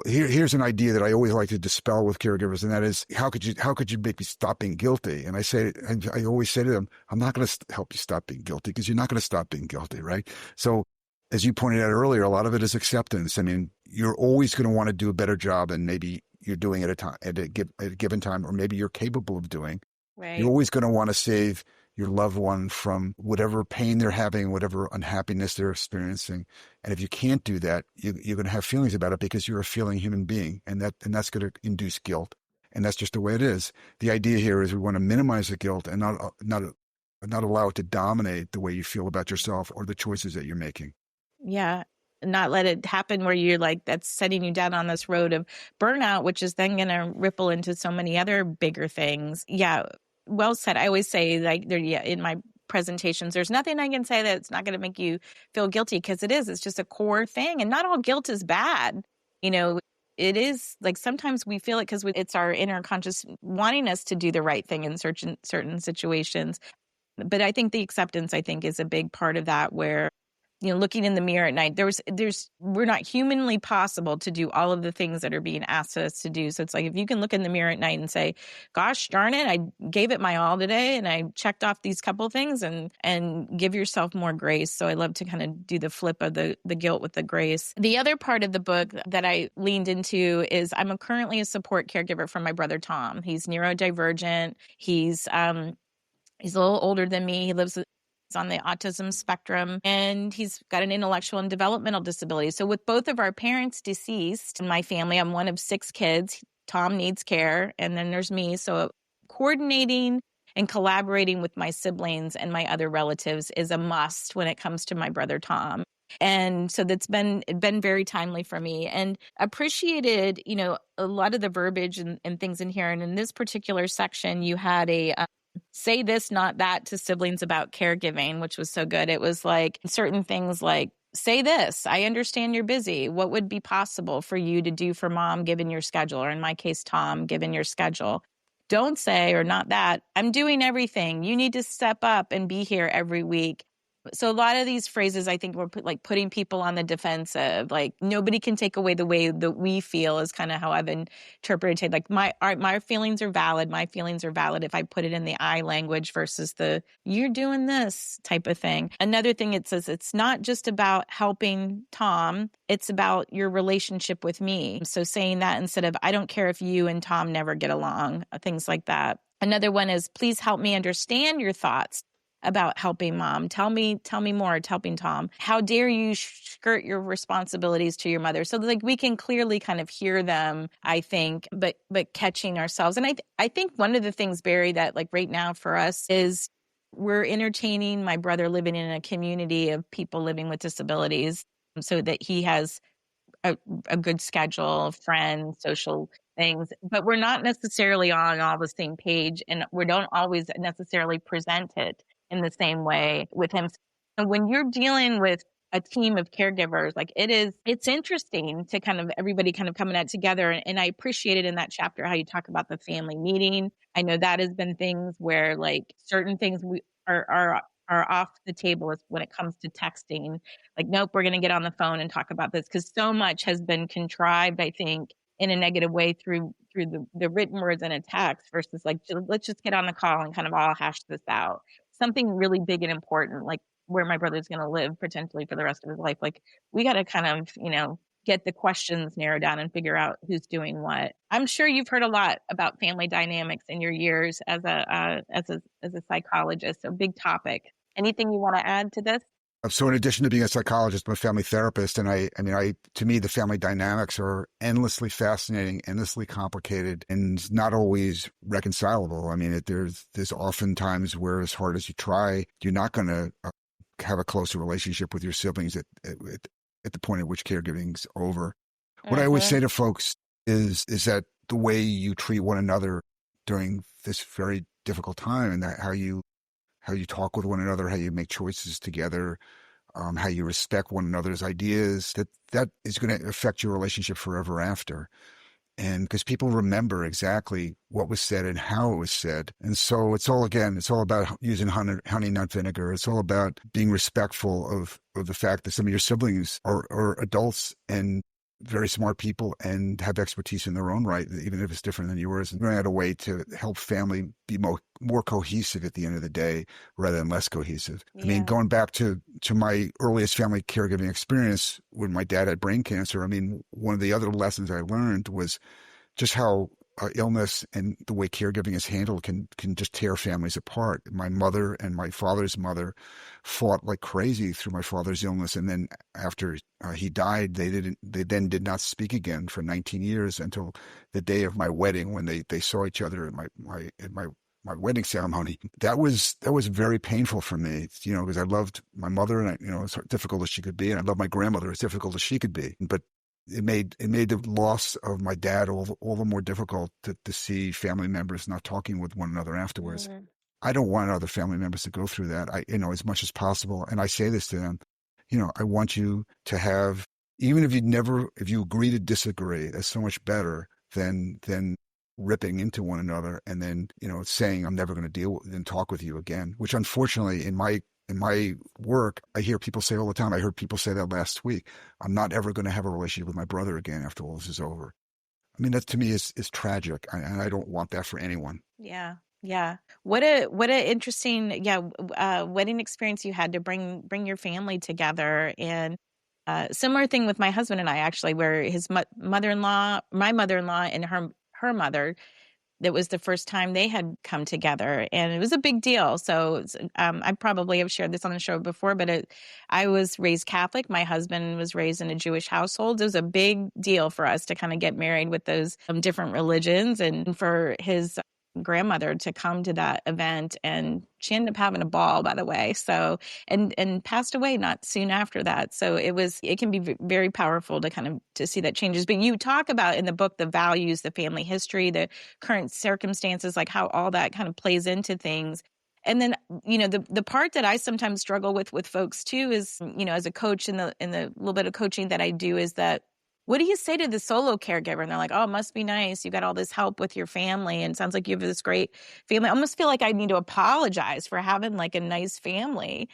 here's an idea that I always like to dispel with caregivers, and that is, how could you make me stop being guilty? And I always say to them, I'm not going to help you stop being guilty because you're not going to stop being guilty, right? So as you pointed out earlier, a lot of it is acceptance. I mean, you're always going to want to do a better job than maybe you're doing at a given time, or maybe you're capable of doing. Right. You're always going to want to save your loved one from whatever pain they're having, whatever unhappiness they're experiencing. And if you can't do that, you're going to have feelings about it because you're a feeling human being, and that's going to induce guilt. And that's just the way it is. The idea here is we want to minimize the guilt and not allow it to dominate the way you feel about yourself or the choices that you're making. Yeah. Not let it happen where you're like, that's setting you down on this road of burnout, which is then going to ripple into so many other bigger things. Yeah. Well said. I always say, like, in my presentations. There's nothing I can say that's not going to make you feel guilty, because it's just a core thing. And not all guilt is bad. It is like sometimes we feel it because it's our inner conscious wanting us to do the right thing in certain situations. But I think the acceptance, is a big part of that, where looking in the mirror at night, we're not humanly possible to do all of the things that are being asked us to do. So it's like, if you can look in the mirror at night and say, gosh darn it, I gave it my all today and I checked off these couple things, and give yourself more grace. So I love to kind of do the flip of the guilt with the grace. The other part of the book that I leaned into is I'm currently a support caregiver for my brother, Tom. He's neurodivergent. He's a little older than me. He lives on the autism spectrum, and he's got an intellectual and developmental disability. So with both of our parents deceased in my family, I'm one of 6 kids. Tom needs care, and then there's me. So coordinating and collaborating with my siblings and my other relatives is a must when it comes to my brother, Tom. And so that's been very timely for me, and appreciated, a lot of the verbiage and things in here. And in this particular section, you had a say this, not that to siblings about caregiving, which was so good. It was like certain things like, say this, I understand you're busy. What would be possible for you to do for mom given your schedule? Or in my case, Tom, given your schedule. Don't say, or not that, I'm doing everything. You need to step up and be here every week. So a lot of these phrases, I think, were putting people on the defensive. Like, nobody can take away the way that we feel, is kind of how I've interpreted. Like, my feelings are valid. My feelings are valid if I put it in the I language versus the you're doing this type of thing. Another thing it says, it's not just about helping Tom. It's about your relationship with me. So saying that instead of, I don't care if you and Tom never get along, things like that. Another one is, please help me understand your thoughts about helping mom. Tell me more. It's helping Tom. How dare you skirt your responsibilities to your mother? So like we can clearly kind of hear them, I think, but catching ourselves. And I think one of the things, Barry, that like right now for us is we're entertaining my brother living in a community of people living with disabilities, so that he has a good schedule, friends, social things, but we're not necessarily on all the same page, and we don't always necessarily present it in the same way with him. And when you're dealing with a team of caregivers, like it's interesting to kind of everybody kind of coming out together. And I appreciated in that chapter how you talk about the family meeting. I know that has been things where like certain things we are off the table when it comes to texting. Like, nope, we're going to get on the phone and talk about this, because so much has been contrived, I think, in a negative way through the written words in a text versus like, let's just get on the call and kind of all hash this out. Something really big and important, like where my brother's going to live potentially for the rest of his life. Like, we got to kind of, get the questions narrowed down and figure out who's doing what. I'm sure you've heard a lot about family dynamics in your years as a psychologist. So big topic. Anything you want to add to this? So in addition to being a psychologist, I'm a family therapist, and to me, the family dynamics are endlessly fascinating, endlessly complicated, and not always reconcilable. I mean, there's often times where, as hard as you try, you're not going to have a closer relationship with your siblings at the point at which caregiving's over. What I always say to folks is that the way you treat one another during this very difficult time, and that how you talk with one another, how you make choices together, how you respect one another's ideas, that is going to affect your relationship forever after. And because people remember exactly what was said and how it was said. And so it's all about using honey, not vinegar. It's all about being respectful of the fact that some of your siblings are adults and very smart people and have expertise in their own right, even if it's different than yours, and figuring out a way to help family be more cohesive at the end of the day rather than less cohesive. Yeah. I mean, going back to my earliest family caregiving experience when my dad had brain cancer, I mean, one of the other lessons I learned was just how illness and the way caregiving is handled can just tear families apart. My mother and my father's mother fought like crazy through my father's illness, and then after he died, they then did not speak again for 19 years until the day of my wedding, when they saw each other at my wedding ceremony. That was very painful for me, because I loved my mother, and as difficult as she could be, and I loved my grandmother as difficult as she could be, but it made the loss of my dad all the more difficult to see family members not talking with one another afterwards. I don't want other family members to go through that. As much as possible. And I say this to them, I want you to have, even if you agree to disagree, that's so much better than ripping into one another and then, saying, I'm never going to deal with and talk with you again, which unfortunately in my work, I hear people say all the time. I heard people say that last week. I'm not ever going to have a relationship with my brother again after all this is over. I mean, that to me is tragic, and I don't want that for anyone. Yeah. Yeah. What a interesting, wedding experience you had to bring your family together. And similar thing with my husband and I, actually, where his mother-in-law, my mother-in-law, and her mother, that was the first time they had come together, and it was a big deal. So I probably have shared this on the show before, but I was raised Catholic. My husband was raised in a Jewish household. It was a big deal for us to kind of get married with those different religions, and for his grandmother to come to that event, and she ended up having a ball, by the way. So, and passed away not soon after that. So it can be very powerful to see that changes. But you talk about in the book the values, the family history, the current circumstances, like how all that kind of plays into things. And then, the part that I sometimes struggle with folks too is, as a coach, in the little bit of coaching that I do, is that, what do you say to the solo caregiver? And they're like, oh, it must be nice. You got all this help with your family, and it sounds like you have this great family. I almost feel like I need to apologize for having like a nice family.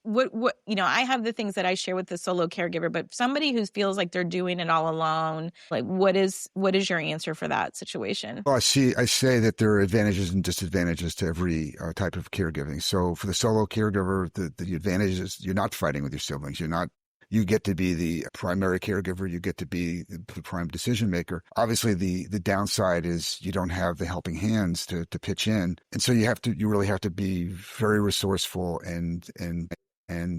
I have the things that I share with the solo caregiver, but somebody who feels like they're doing it all alone, like what is your answer for that situation? Well, I say that there are advantages and disadvantages to every type of caregiving. So for the solo caregiver, the advantage is you're not fighting with your siblings. You get to be the primary caregiver. You get to be the prime decision maker. Obviously, the downside is you don't have the helping hands to pitch in. And so you really have to be very resourceful and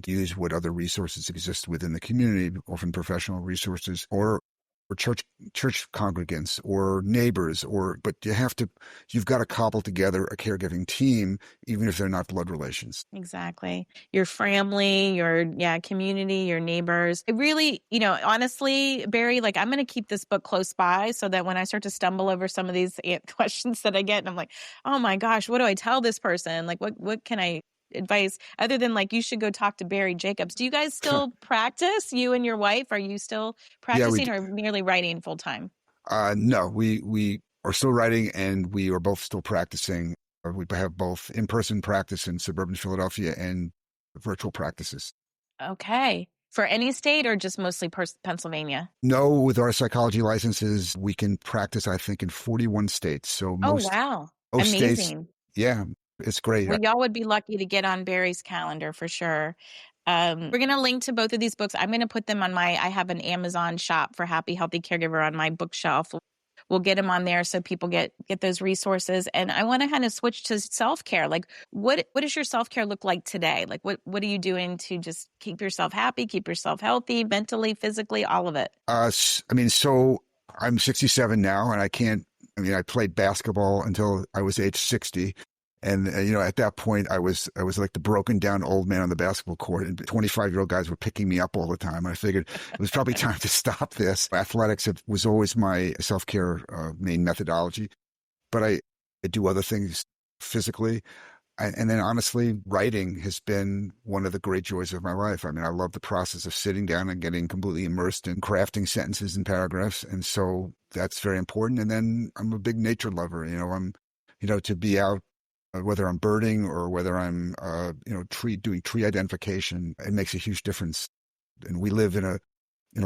use what other resources exist within the community, often professional resources or church congregants or neighbors, but you've got to cobble together a caregiving team, even if they're not blood relations. Exactly. Your family, your community, your neighbors. It really, honestly, Barry, like, I'm going to keep this book close by so that when I start to stumble over some of these questions that I get, and I'm like, oh my gosh, what do I tell this person? Like, what can I advice other than, like, you should go talk to Barry Jacobs? Do you guys still practice, you and your wife? Are you still practicing, or merely writing full time? No, we are still writing, and we are both still practicing. We have both in-person practice in suburban Philadelphia and virtual practices. Okay. For any state, or just mostly Pennsylvania? No, with our psychology licenses, we can practice, I think, in 41 states. So wow. most amazing states, yeah, it's great. Well, y'all would be lucky to get on Barry's calendar for sure. We're going to link to both of these books. I'm going to put them on I have an Amazon shop for Happy Healthy Caregiver on my bookshelf. We'll get them on there so people get those resources. And I want to kind of switch to self-care. Like, what does your self-care look like today? Like, what are you doing to just keep yourself happy, keep yourself healthy, mentally, physically, all of it? So I'm 67 now, and I played basketball until I was age 60. And, at that point, I was like the broken down old man on the basketball court, and 25-year-old guys were picking me up all the time. I figured it was probably time to stop this. Athletics was always my self-care main methodology, but I do other things physically. And then honestly, writing has been one of the great joys of my life. I mean, I love the process of sitting down and getting completely immersed in crafting sentences and paragraphs. And so that's very important. And then I'm a big nature lover. To be out, whether I'm birding or whether I'm, doing tree identification, it makes a huge difference. And we live in a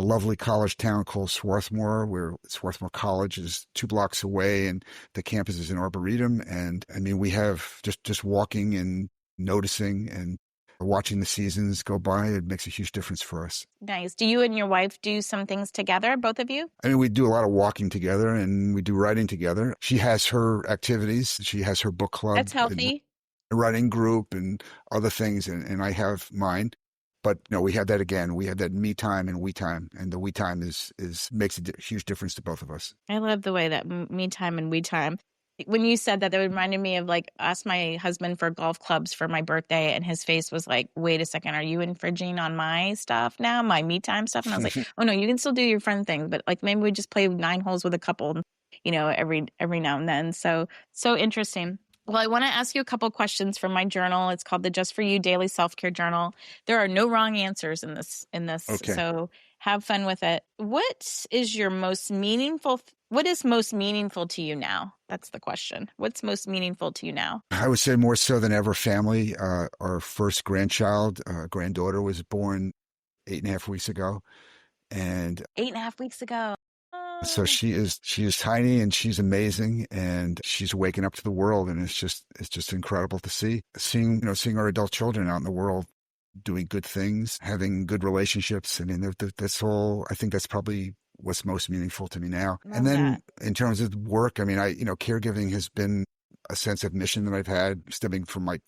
lovely college town called Swarthmore, where Swarthmore College is 2 blocks away, and the campus is in Arboretum. And I mean, we have just walking and noticing and watching the seasons go by. It makes a huge difference for us. Nice. Do you and your wife do some things together, both of you? I mean, we do a lot of walking together, and we do writing together. She has her activities. She has her book club. That's healthy. Writing group and other things, and I have mine. But we have that again. We have that me time and we time, and the we time is makes a huge difference to both of us. I love the way that me time and we time. When you said that, that reminded me of, like, asked my husband for golf clubs for my birthday, and his face was like, wait a second, are you infringing on my stuff now, my me time stuff? And I was like, oh no, you can still do your friend thing, but like maybe we just play 9 holes with a couple, every now and then. So interesting. Well, I want to ask you a couple questions from my journal. It's called the Just for You Daily Self-Care Journal. There are no wrong answers in this. Okay. So have fun with it. What is most meaningful to you now? That's the question. What's most meaningful to you now? I would say more so than ever, family. Our first granddaughter was born 8.5 weeks ago. And 8.5 weeks ago. so she is tiny and she's amazing and she's waking up to the world, and it's just incredible to seeing our adult children out in the world doing good things, having good relationships. I mean, that's all. I think that's probably what's most meaningful to me now. Love And then that. in terms of work, I mean, caregiving has been a sense of mission that I've had stemming from my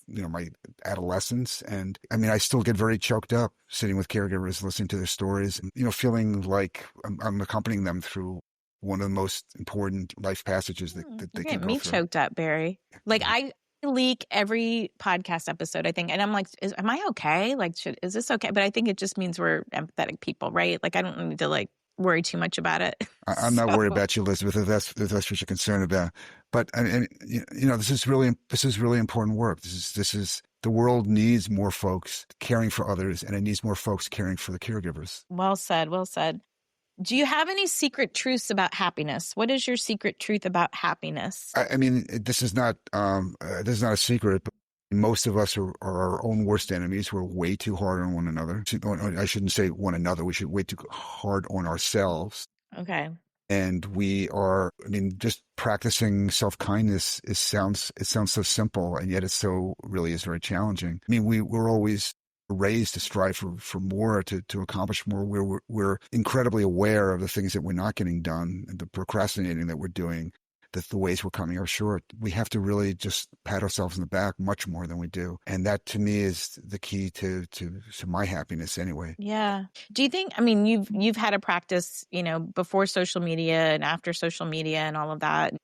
adolescence. And I mean, I still get very choked up sitting with caregivers, listening to their stories, and, feeling like I'm accompanying them through one of the most important life passages that they can go me through. choked up, Barry. Like I leak every podcast episode, I think. And I'm like, am I okay? Like, is this okay? But I think it just means we're empathetic people, right? Like, I don't need to worry too much about it. I'm not worried about you, Elizabeth, if that's what you're concerned about. But this is really important work. This is the world needs more folks caring for others, and it needs more folks caring for the caregivers. Well said. Well said. Do you have any secret truths about happiness? What is your secret truth about happiness? I mean, this is not a secret, but most of us are our own worst enemies. We're way too hard on one another. I shouldn't say one another. We should way too hard on ourselves. Okay. And we are, I mean, just practicing self-kindness sounds so simple, and yet it so really is very challenging. I mean, we're always raised to strive for more, to accomplish more. We're incredibly aware of the things that we're not getting done, and the procrastinating that we're doing, the ways we're coming up short. We have to really just pat ourselves in the back much more than we do. And that to me is the key to my happiness anyway. Yeah. Do you think, I mean, you've had a practice, before social media and after social media and all of that.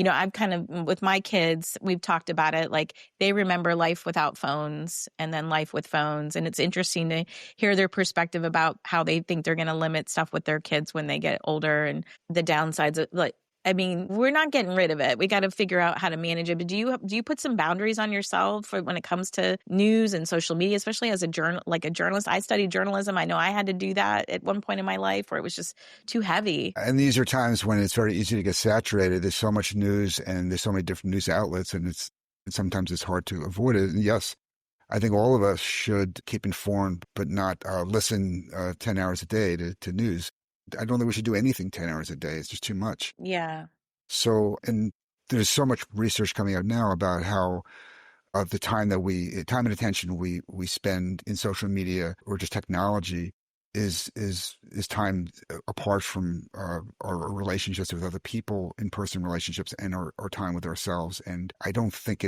I've kind of, with my kids, we've talked about it, like they remember life without phones and then life with phones. And it's interesting to hear their perspective about how they think they're going to limit stuff with their kids when they get older and the downsides of we're not getting rid of it. We got to figure out how to manage it. But do you put some boundaries on yourself for when it comes to news and social media, especially as a journalist? I studied journalism. I know I had to do that at one point in my life where it was just too heavy. And these are times when it's very easy to get saturated. There's so much news and there's so many different news outlets, and sometimes it's hard to avoid it. And yes, I think all of us should keep informed, but not listen 10 hours a day to news. I don't think we should do anything 10 hours a day. It's just too much. Yeah. So, and there's so much research coming out now about how the time and attention we spend in social media or just technology is time apart from our relationships with other people, in-person relationships, and our time with ourselves. And I don't think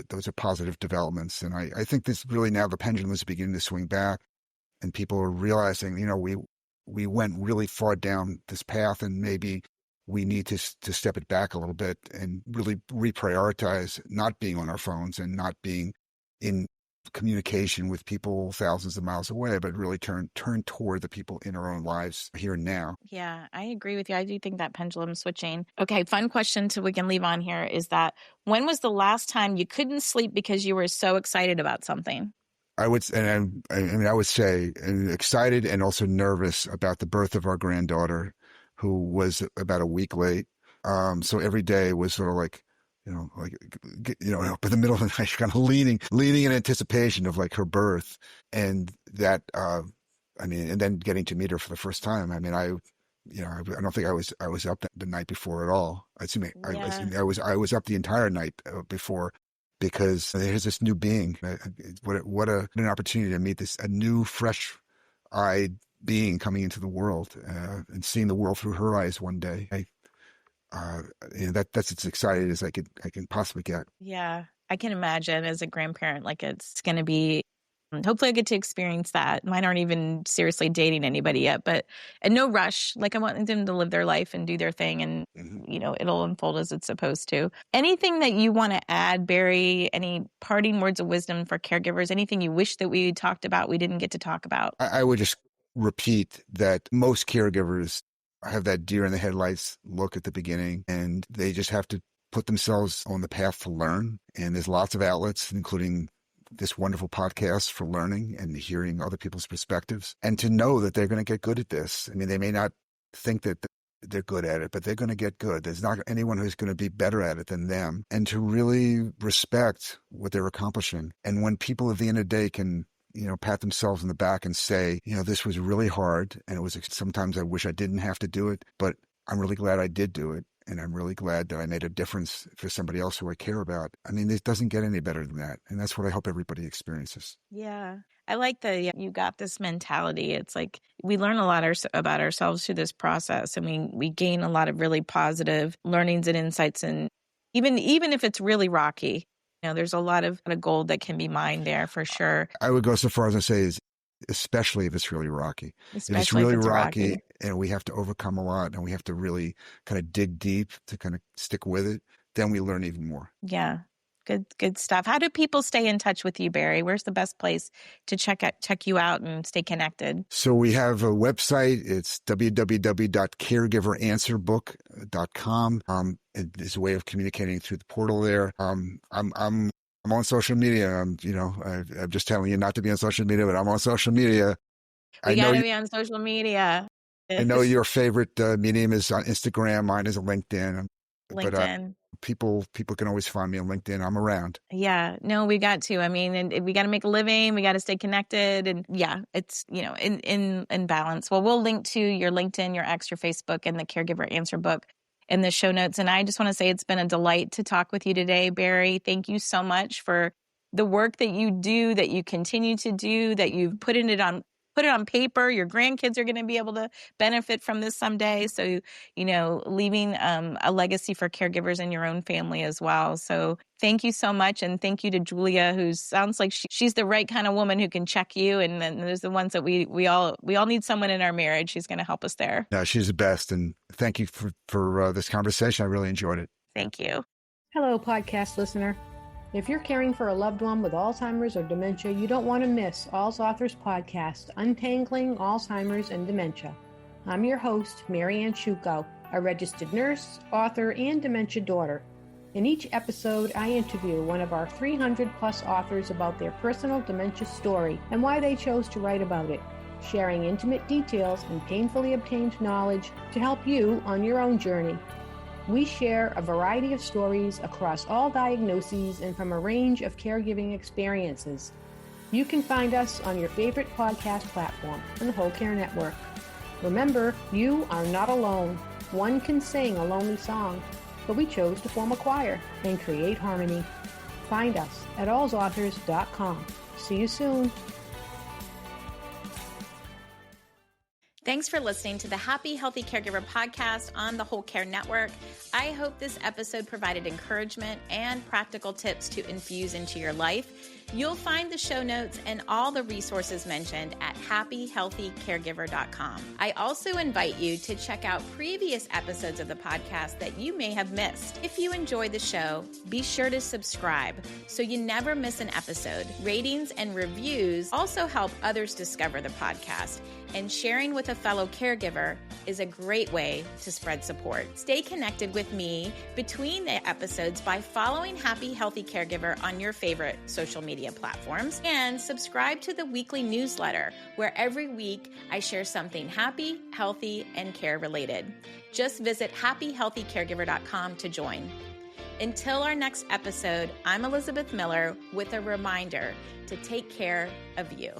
those are positive developments. And I think this really now the pendulum is beginning to swing back, and people are realizing, we went really far down this path, and maybe we need to step it back a little bit and really reprioritize not being on our phones and not being in communication with people thousands of miles away, but really turn toward the people in our own lives here and now. Yeah, I agree with you. I do think that pendulum switching. Okay, fun question we can leave on here is that when was the last time you couldn't sleep because you were so excited about something? I would say excited and also nervous about the birth of our granddaughter, who was about a week late. So every day was sort of like, up in the middle of the night, kind of leaning in anticipation of her birth, and that, and then getting to meet her for the first time. I mean, I don't think I was up the night before at all. I was up the entire night before. Because there's this new being. What an opportunity to meet a new, fresh-eyed being coming into the world and seeing the world through her eyes one day. That's as excited as I can possibly get. Yeah, I can imagine as a grandparent, it's going to be. Hopefully I get to experience that. Mine aren't even seriously dating anybody yet, and no rush. I want them to live their life and do their thing, and it'll unfold as it's supposed to. Anything that you want to add, Barry? Any parting words of wisdom for caregivers? Anything you wish that we talked about we didn't get to talk about? I would just repeat that most caregivers have that deer in the headlights look at the beginning, and they just have to put themselves on the path to learn. And there's lots of outlets, including this wonderful podcast for learning and hearing other people's perspectives, and to know that they're going to get good at this. I mean, they may not think that they're good at it, but they're going to get good. There's not anyone who's going to be better at it than them, and to really respect what they're accomplishing. And when people at the end of the day can, pat themselves on the back and say, this was really hard, and sometimes I wish I didn't have to do it, but I'm really glad I did do it. And I'm really glad that I made a difference for somebody else who I care about. I mean, it doesn't get any better than that. And that's what I hope everybody experiences. Yeah. I like you got this mentality. It's like we learn a lot about ourselves through this process. I mean, we gain a lot of really positive learnings and insights. And even if it's really rocky, there's a lot of gold that can be mined there for sure. I would go so far as to say especially if it's really rocky. If it's really rocky and we have to overcome a lot and we have to really kind of dig deep to kind of stick with it, then we learn even more. Yeah. Good stuff. How do people stay in touch with you, Barry? Where's the best place to check you out and stay connected? So we have a website. It's www.caregiveranswerbook.com. It's a way of communicating through the portal there. I'm on social media. I'm just telling you not to be on social media, but I'm on social media. We got to be on social media. I know your favorite medium is on Instagram. Mine is LinkedIn. LinkedIn. But people can always find me on LinkedIn. I'm around. Yeah, no, we got to. I mean, and we got to make a living. We got to stay connected, and yeah, it's in balance. Well, we'll link to your LinkedIn, your X, your Facebook, and the Caregiver Answer Book in the show notes. And I just want to say it's been a delight to talk with you today, Barry. Thank you so much for the work that you do, that you continue to do, that you've put it on paper. Your grandkids are going to be able to benefit from this someday. So, leaving a legacy for caregivers in your own family as well. So thank you so much. And thank you to Julia, who sounds like she's the right kind of woman who can check you. And then there's the ones that we all need someone in our marriage. She's going to help us there. No, she's the best. And thank you for this conversation. I really enjoyed it. Thank you. Hello, podcast listener. If you're caring for a loved one with Alzheimer's or dementia, you don't want to miss All's Authors podcast, Untangling Alzheimer's and Dementia. I'm your host, Mary Ann Shuko, a registered nurse, author, and dementia daughter. In each episode, I interview one of our 300-plus authors about their personal dementia story and why they chose to write about it, sharing intimate details and painfully obtained knowledge to help you on your own journey. We share a variety of stories across all diagnoses and from a range of caregiving experiences. You can find us on your favorite podcast platform and the Whole Care Network. Remember, you are not alone. One can sing a lonely song, but we chose to form a choir and create harmony. Find us at allsauthors.com. See you soon. Thanks for listening to the Happy Healthy Caregiver podcast on the Whole Care Network. I hope this episode provided encouragement and practical tips to infuse into your life. You'll find the show notes and all the resources mentioned at happyhealthycaregiver.com. I also invite you to check out previous episodes of the podcast that you may have missed. If you enjoy the show, be sure to subscribe so you never miss an episode. Ratings and reviews also help others discover the podcast, and sharing with a fellow caregiver is a great way to spread support. Stay connected with me between the episodes by following Happy Healthy Caregiver on your favorite social media platforms, and subscribe to the weekly newsletter where every week I share something happy, healthy, and care related. Just visit happyhealthycaregiver.com to join. Until our next episode, I'm Elizabeth Miller with a reminder to take care of you.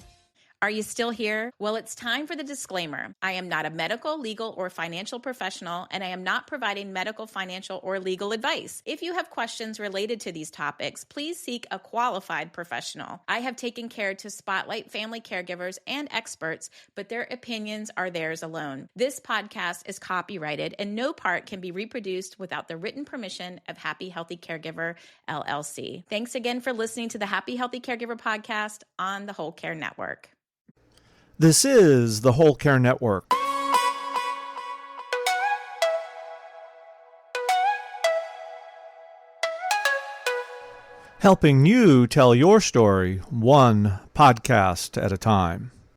Are you still here? Well, it's time for the disclaimer. I am not a medical, legal, or financial professional, and I am not providing medical, financial, or legal advice. If you have questions related to these topics, please seek a qualified professional. I have taken care to spotlight family caregivers and experts, but their opinions are theirs alone. This podcast is copyrighted, and no part can be reproduced without the written permission of Happy Healthy Caregiver, LLC. Thanks again for listening to the Happy Healthy Caregiver podcast on the Whole Care Network. This is the Whole Care Network. Helping you tell your story one podcast at a time.